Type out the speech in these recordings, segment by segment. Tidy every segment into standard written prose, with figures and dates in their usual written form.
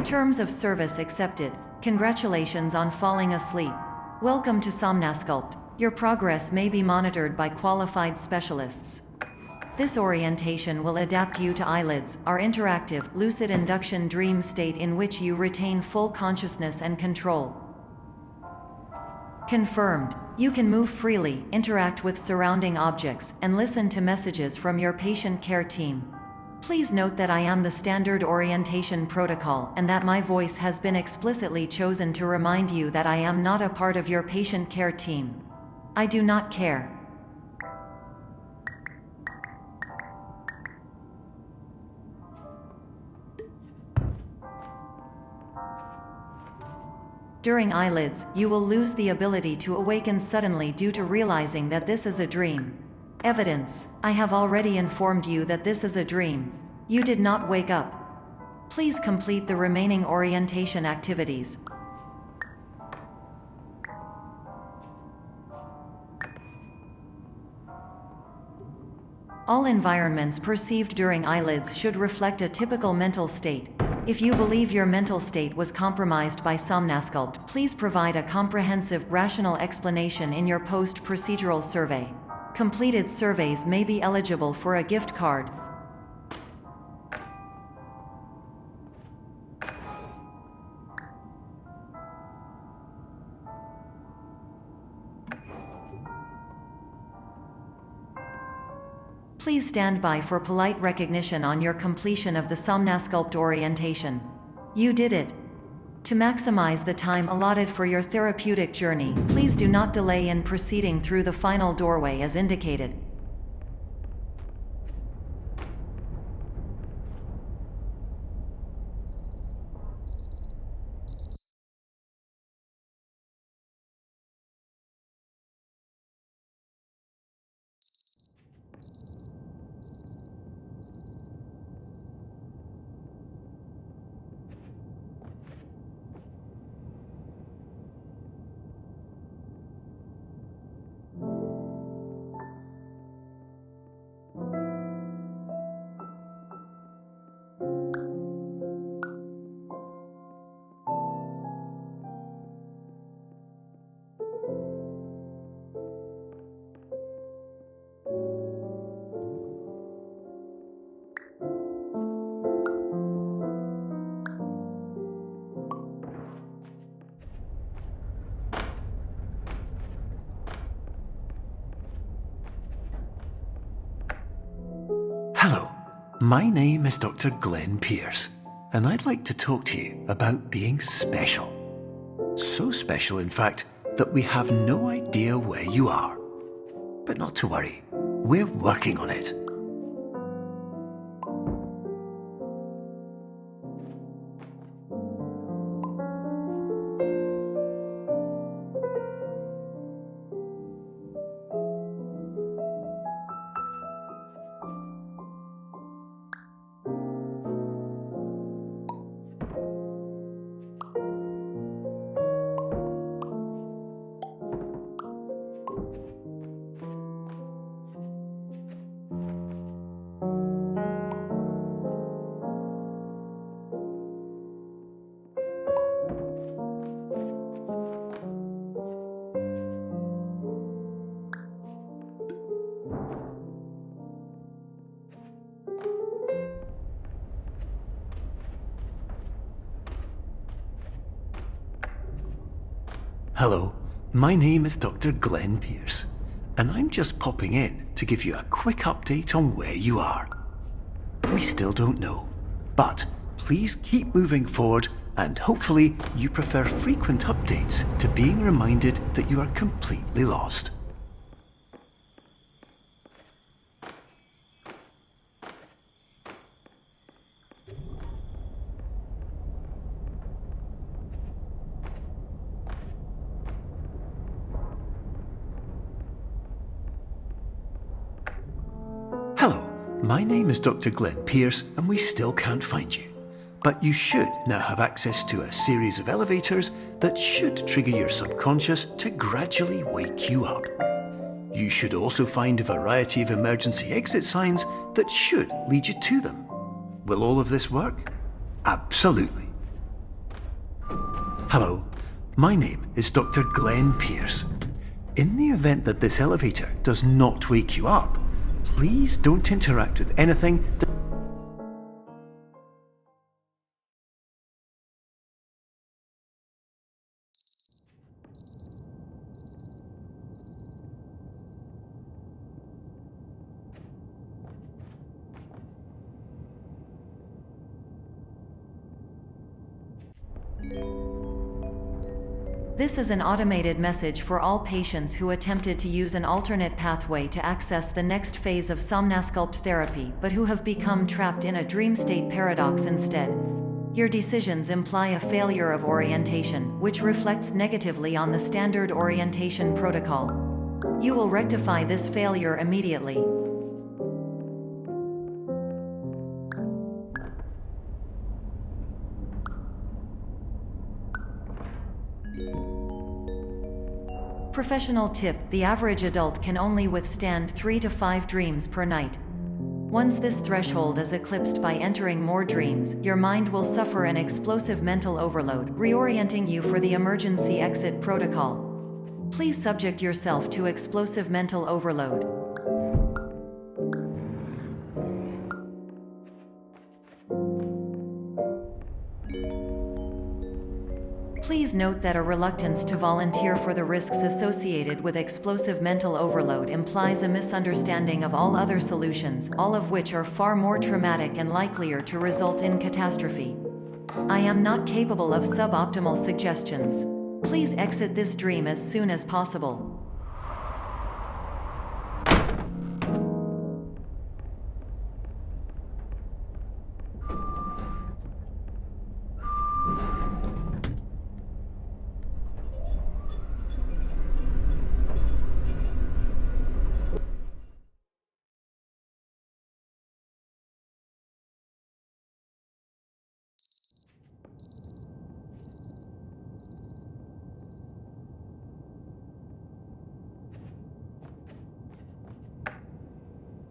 Terms of service accepted. Congratulations on falling asleep. Welcome to Somnasculpt. Your progress may be monitored by qualified specialists. This orientation will adapt you to eyelids, our interactive, lucid induction dream state in which you retain full consciousness and control. Confirmed. You can move freely, interact with surrounding objects, and listen to messages from your patient care team. Please note that I am the standard orientation protocol and that my voice has been explicitly chosen to remind you that I am not a part of your patient care team. I do not care. During eyelids, you will lose the ability to awaken suddenly due to realizing that this is a dream. Evidence: I have already informed you that this is a dream. You did not wake up. Please complete the remaining orientation activities. All environments perceived during eyelids should reflect a typical mental state. If you believe your mental state was compromised by Somnasculpt, please provide a comprehensive, rational explanation in your post-procedural survey. Completed surveys may be eligible for a gift card. Please stand by for polite recognition on your completion of the Somnasculpt orientation. You did it. To maximize the time allotted for your therapeutic journey, please do not delay in proceeding through the final doorway as indicated. Hello, my name is Dr. Glenn Pierce, and I'd like to talk to you about being special. So special, in fact, that we have no idea where you are. But not to worry, we're working on it. Hello, my name is Dr. Glenn Pierce, and I'm just popping in to give you a quick update on where you are. We still don't know, but please keep moving forward, and hopefully you prefer frequent updates to being reminded that you are completely lost. Hello, my name is Dr. Glenn Pierce, and we still can't find you. But you should now have access to a series of elevators that should trigger your subconscious to gradually wake you up. You should also find a variety of emergency exit signs that should lead you to them. Will all of this work? Absolutely. Hello, my name is Dr. Glenn Pierce. In the event that this elevator does not wake you up, please don't interact with anything that... This is an automated message for all patients who attempted to use an alternate pathway to access the next phase of Somnasculpt therapy but who have become trapped in a dream state paradox instead. Your decisions imply a failure of orientation, which reflects negatively on the standard orientation protocol. You will rectify this failure immediately. Professional tip: the average adult can only withstand 3 to 5 dreams per night. Once this threshold is eclipsed by entering more dreams, your mind will suffer an explosive mental overload, reorienting you for the emergency exit protocol. Please subject yourself to explosive mental overload. Please note that a reluctance to volunteer for the risks associated with explosive mental overload implies a misunderstanding of all other solutions, all of which are far more traumatic and likelier to result in catastrophe. I am not capable of suboptimal suggestions. Please exit this dream as soon as possible.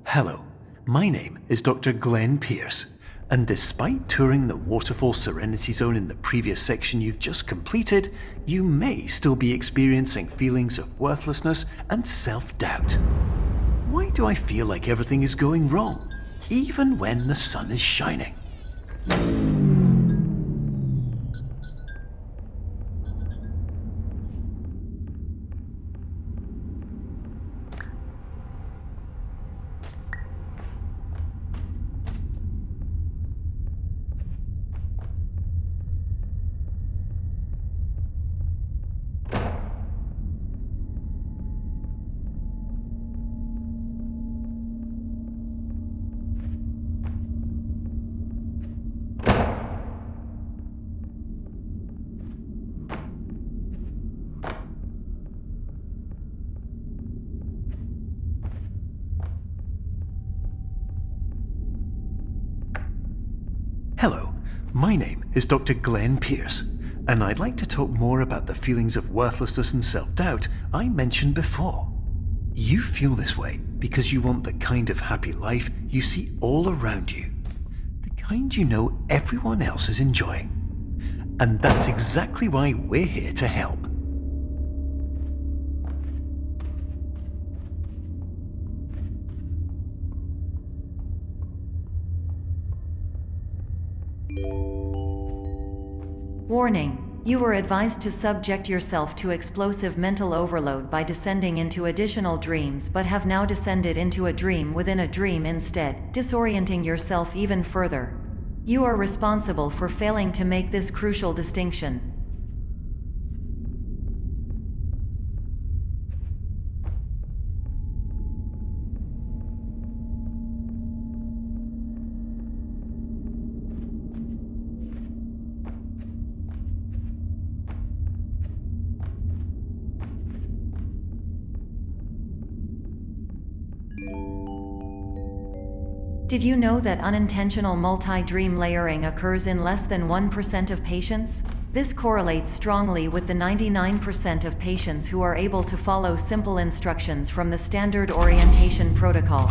Hello, my name is Dr. Glenn Pierce, and despite touring the Waterfall Serenity Zone in the previous section you've just completed, you may still be experiencing feelings of worthlessness and self-doubt. Why do I feel like everything is going wrong, even when the sun is shining? Hello, my name is Dr. Glenn Pierce, and I'd like to talk more about the feelings of worthlessness and self-doubt I mentioned before. You feel this way because you want the kind of happy life you see all around you, the kind you know everyone else is enjoying. And that's exactly why we're here to help. Warning: you were advised to subject yourself to explosive mental overload by descending into additional dreams but have now descended into a dream within a dream instead, disorienting yourself even further. You are responsible for failing to make this crucial distinction. Did you know that unintentional multi-dream layering occurs in less than 1% of patients? This correlates strongly with the 99% of patients who are able to follow simple instructions from the standard orientation protocol.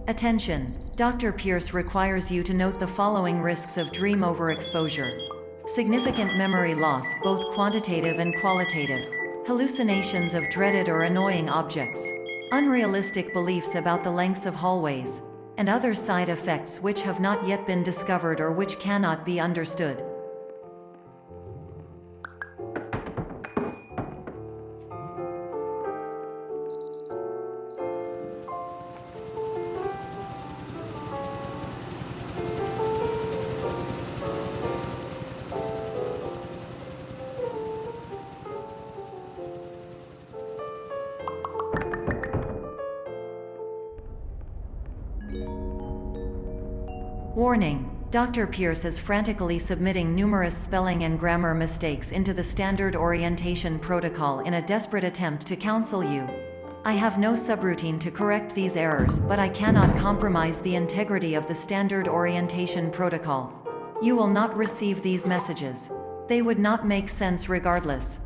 Attention! Dr. Pierce requires you to note the following risks of dream overexposure. Significant memory loss, both quantitative and qualitative. Hallucinations of dreaded or annoying objects. Unrealistic beliefs about the lengths of hallways. And other side effects which have not yet been discovered or which cannot be understood. Warning! Dr. Pierce is frantically submitting numerous spelling and grammar mistakes into the standard orientation protocol in a desperate attempt to counsel you. I have no subroutine to correct these errors, but I cannot compromise the integrity of the standard orientation protocol. You will not receive these messages. They would not make sense regardless.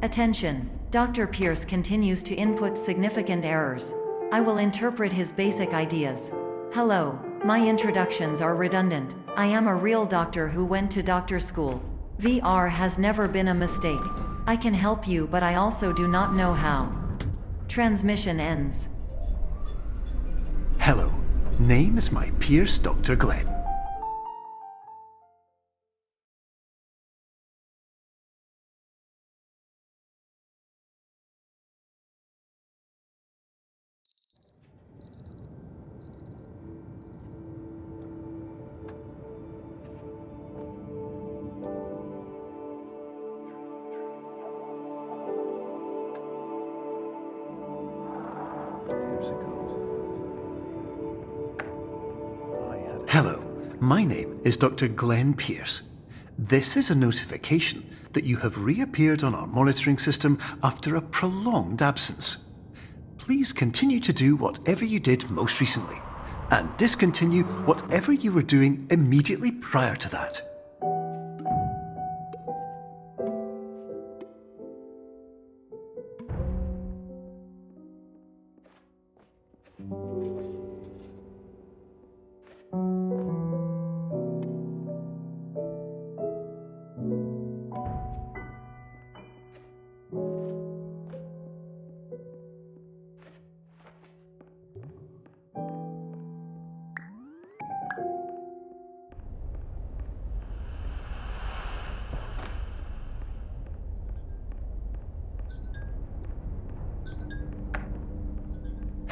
Attention! Dr. Pierce continues to input significant errors. I will interpret his basic ideas. Hello, my introductions are redundant. I am a real doctor who went to doctor school. VR has never been a mistake. I can help you, but I also do not know how. Transmission ends. Hello, name is my Pierce Dr. Glenn. Hello, my name is Dr. Glenn Pierce. This is a notification that you have reappeared on our monitoring system after a prolonged absence. Please continue to do whatever you did most recently, and discontinue whatever you were doing immediately prior to that.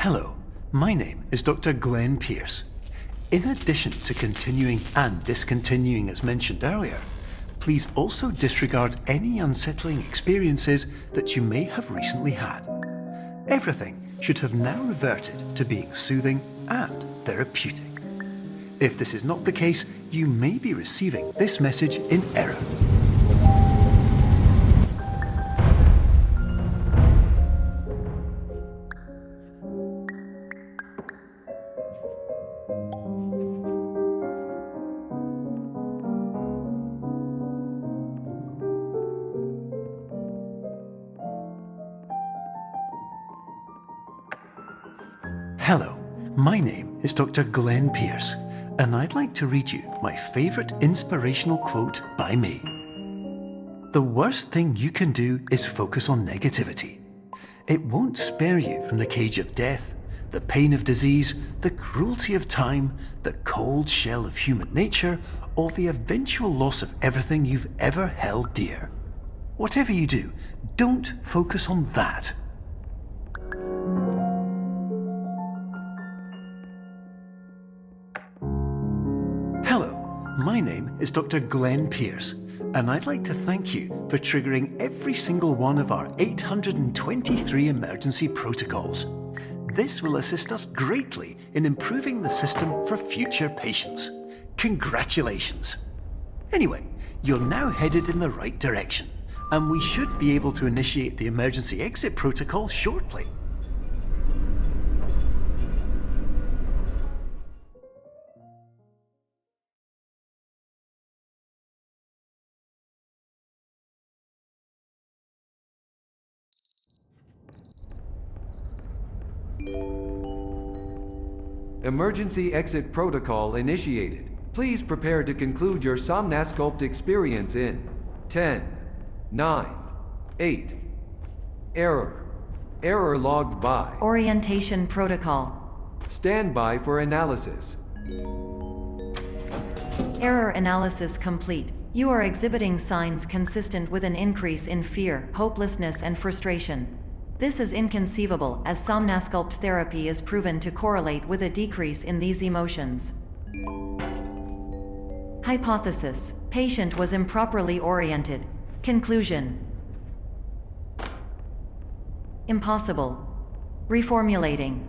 Hello, my name is Dr. Glenn Pierce. In addition to continuing and discontinuing as mentioned earlier, please also disregard any unsettling experiences that you may have recently had. Everything should have now reverted to being soothing and therapeutic. If this is not the case, you may be receiving this message in error. Hello, my name is Dr. Glenn Pierce, and I'd like to read you my favourite inspirational quote by me. The worst thing you can do is focus on negativity. It won't spare you from the cage of death, the pain of disease, the cruelty of time, the cold shell of human nature, or the eventual loss of everything you've ever held dear. Whatever you do, don't focus on that. Hello, my name is Dr. Glenn Pierce, and I'd like to thank you for triggering every single one of our 823 emergency protocols. This will assist us greatly in improving the system for future patients. Congratulations! Anyway, you're now headed in the right direction, and we should be able to initiate the emergency exit protocol shortly. Emergency exit protocol initiated. Please prepare to conclude your Somnasculpt experience in 10, 9, 8. Error. Error logged by. Orientation protocol. Stand by for analysis. Error analysis complete. You are exhibiting signs consistent with an increase in fear, hopelessness, and frustration. This is inconceivable, as Somnasculpt therapy is proven to correlate with a decrease in these emotions. Hypothesis: patient was improperly oriented. Conclusion: impossible. Reformulating.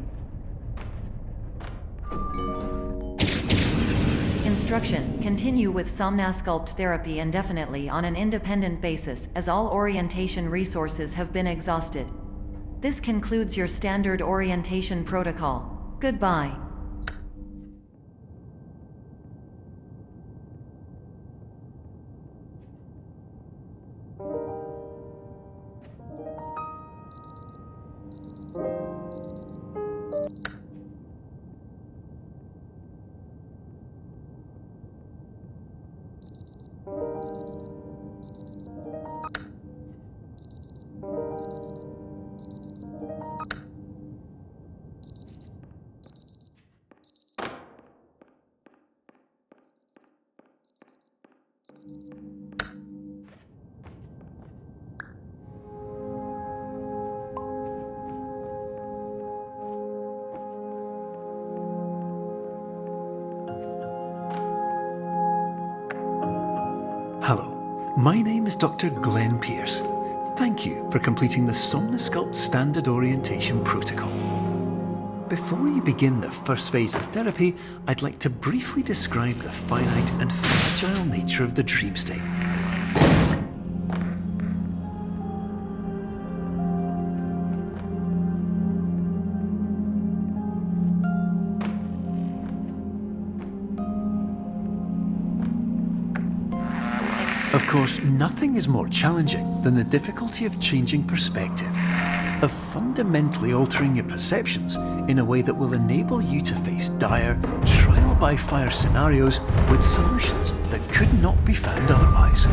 Instruction: continue with Somnasculpt therapy indefinitely on an independent basis, as all orientation resources have been exhausted. This concludes your standard orientation protocol. Goodbye. Hello, my name is Dr. Glenn Pierce. Thank you for completing the Somnasculpt Standard Orientation Protocol. Before you begin the first phase of therapy, I'd like to briefly describe the finite and fragile nature of the dream state. Of course, nothing is more challenging than the difficulty of changing perspective, of fundamentally altering your perceptions in a way that will enable you to face dire, trial-by-fire scenarios with solutions that could not be found otherwise.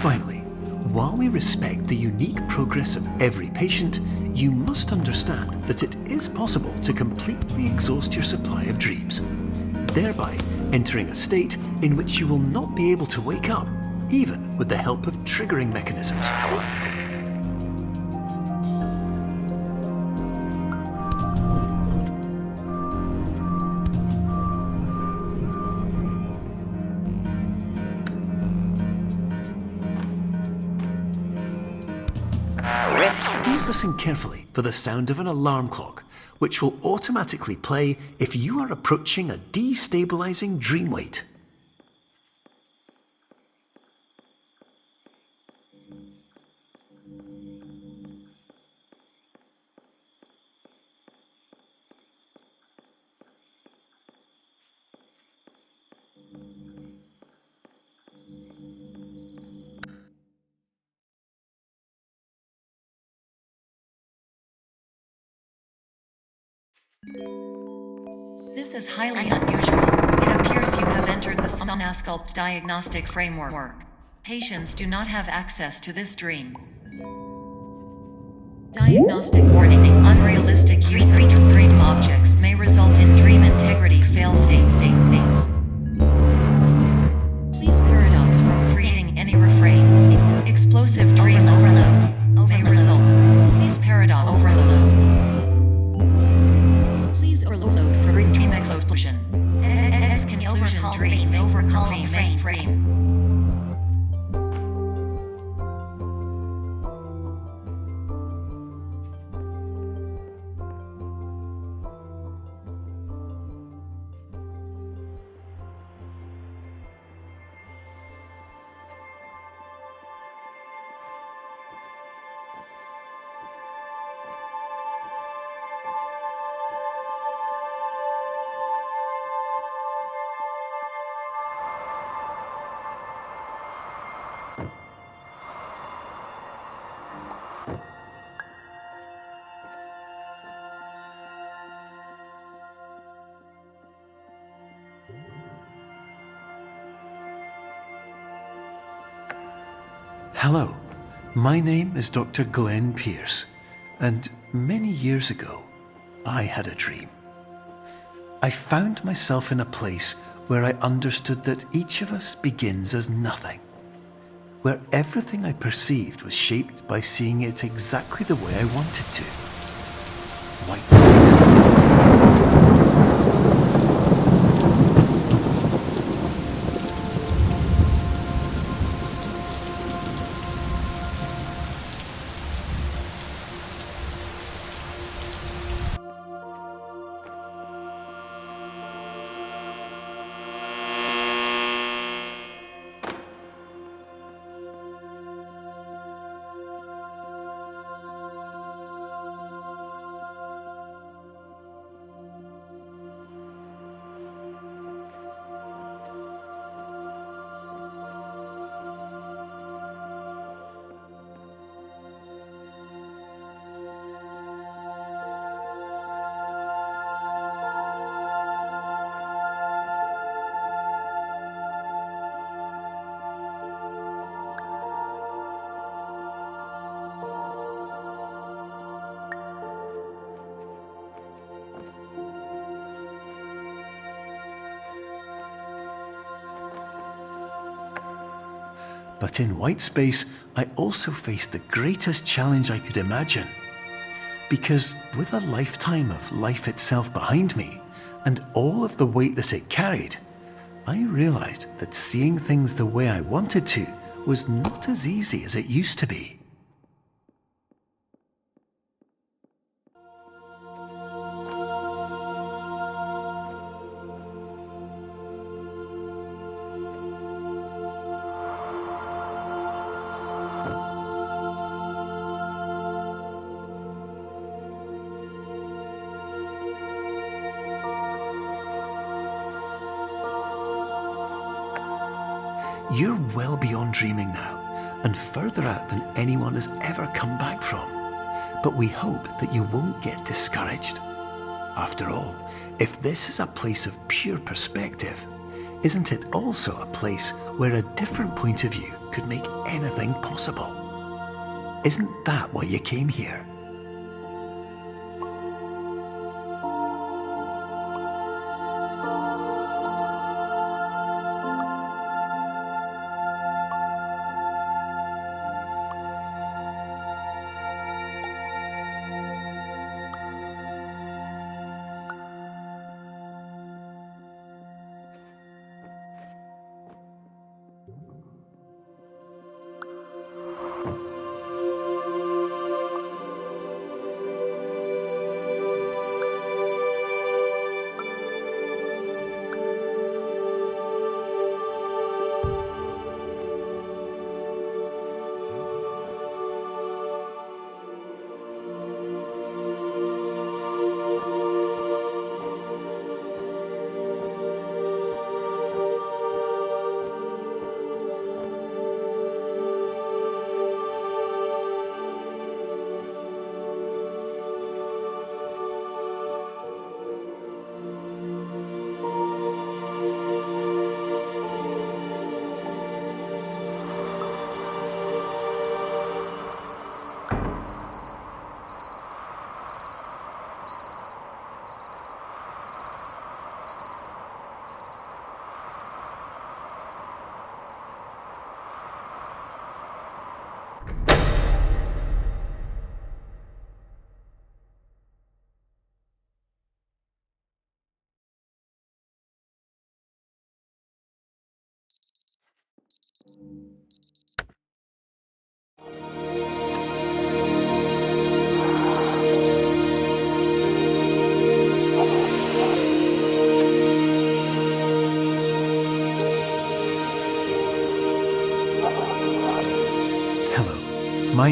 Finally, while we respect the unique progress of every patient, you must understand that it is possible to completely exhaust your supply of dreams, thereby entering a state in which you will not be able to wake up, even with the help of triggering mechanisms. Please listen carefully for the sound of an alarm clock, which will automatically play if you are approaching a destabilizing dream weight. This is highly unusual. It appears you have entered the Somnasculpt diagnostic framework. Patients do not have access to this dream. Diagnostic warning: unrealistic use of dream objects may result in dream integrity fail-states. Please paradox from creating any refrains. Explosive dream overload. Hello, my name is Dr. Glenn Pierce, and many years ago, I had a dream. I found myself in a place where I understood that each of us begins as nothing, where everything I perceived was shaped by seeing it exactly the way I wanted to. White space. But in white space, I also faced the greatest challenge I could imagine. Because with a lifetime of life itself behind me, and all of the weight that it carried, I realized that seeing things the way I wanted to was not as easy as it used to be. You're well beyond dreaming now, and further out than anyone has ever come back from. But we hope that you won't get discouraged. After all, if this is a place of pure perspective, isn't it also a place where a different point of view could make anything possible? Isn't that why you came here?